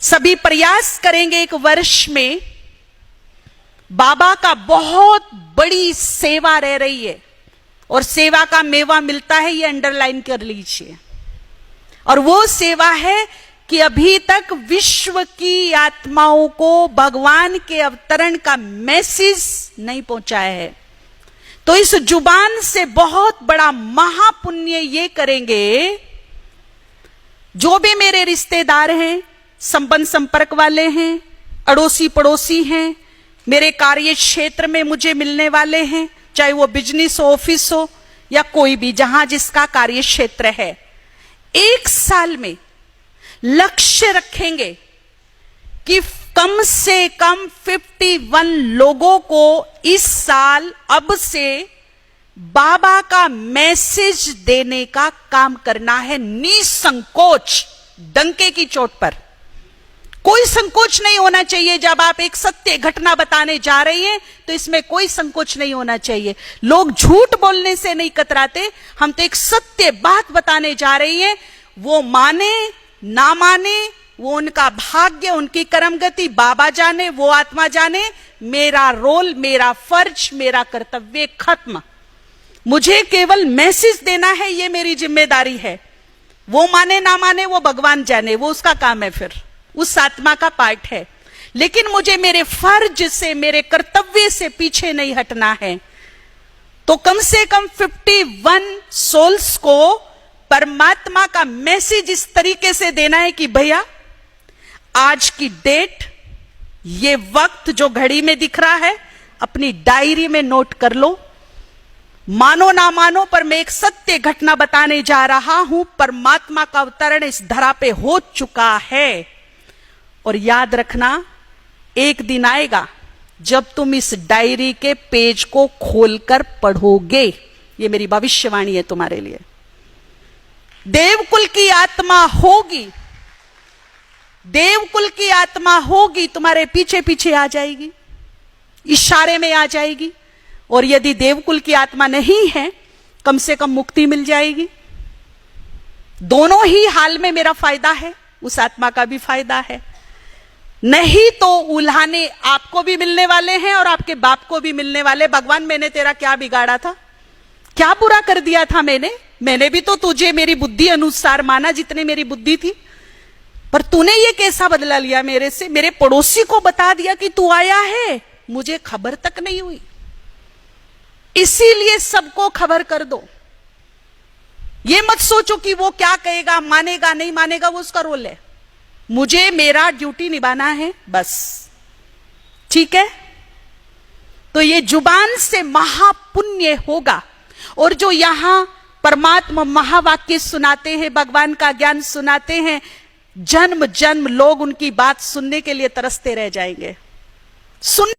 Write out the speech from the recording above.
सभी प्रयास करेंगे एक वर्ष में। बाबा का बहुत बड़ी सेवा रह रही है और सेवा का मेवा मिलता है, ये अंडरलाइन कर लीजिए। और वो सेवा है कि अभी तक विश्व की आत्माओं को भगवान के अवतरण का मैसेज नहीं पहुंचाया है। तो इस जुबान से बहुत बड़ा महापुण्य ये करेंगे, जो भी मेरे रिश्तेदार हैं, संबंध संपर्क वाले हैं, अड़ोसी पड़ोसी हैं, मेरे कार्य क्षेत्र में मुझे मिलने वाले हैं, चाहे वो बिजनेस हो, ऑफिस हो या कोई भी, जहां जिसका कार्य क्षेत्र है, एक साल में लक्ष्य रखेंगे कि कम से कम 51 लोगों को इस साल अब से बाबा का मैसेज देने का काम करना है, निसंकोच, डंके की चोट पर। कोई संकोच नहीं होना चाहिए। जब आप एक सत्य घटना बताने जा रही हैं तो इसमें कोई संकोच नहीं होना चाहिए। लोग झूठ बोलने से नहीं कतराते, हम तो एक सत्य बात बताने जा रही हैं। वो माने ना माने वो उनका भाग्य, उनकी कर्मगति बाबा जाने, वो आत्मा जाने। मेरा रोल, मेरा फर्ज, मेरा कर्तव्य खत्म। मुझे केवल मैसेज देना है, ये मेरी जिम्मेदारी है। वो माने ना माने वो भगवान जाने, वो उसका काम है, फिर उस आत्मा का पार्ट है। लेकिन मुझे मेरे फर्ज से, मेरे कर्तव्य से पीछे नहीं हटना है। तो कम से कम 51 सोल्स को परमात्मा का मैसेज इस तरीके से देना है कि भैया आज की डेट, ये वक्त जो घड़ी में दिख रहा है, अपनी डायरी में नोट कर लो। मानो ना मानो, पर मैं एक सत्य घटना बताने जा रहा हूं। परमात्मा का अवतरण इस धरा पे हो चुका है। और याद रखना, एक दिन आएगा जब तुम इस डायरी के पेज को खोलकर पढ़ोगे। ये मेरी भविष्यवाणी है तुम्हारे लिए। देवकुल की आत्मा होगी, देवकुल की आत्मा होगी, तुम्हारे पीछे पीछे आ जाएगी, इशारे में आ जाएगी। और यदि देवकुल की आत्मा नहीं है, कम से कम मुक्ति मिल जाएगी। दोनों ही हाल में मेरा फायदा है, उस आत्मा का भी फायदा है। नहीं तो उल्हाने आपको भी मिलने वाले हैं और आपके बाप को भी मिलने वाले। भगवान, मैंने तेरा क्या बिगाड़ा था, क्या बुरा कर दिया था मैंने भी तो तुझे मेरी बुद्धि अनुसार माना, जितने मेरी बुद्धि थी, पर तूने ये कैसा बदला लिया मेरे से। मेरे पड़ोसी को बता दिया कि तू आया है, मुझे खबर तक नहीं हुई। इसीलिए सबको खबर कर दो। ये मत सोचो कि वो क्या कहेगा, मानेगा नहीं मानेगा, वो उसका रोल है। मुझे मेरा ड्यूटी निभाना है, बस। ठीक है? तो ये जुबान से महापुण्य होगा। और जो यहां परमात्मा महावाक्य सुनाते हैं, भगवान का ज्ञान सुनाते हैं, जन्म जन्म लोग उनकी बात सुनने के लिए तरसते रह जाएंगे। सुन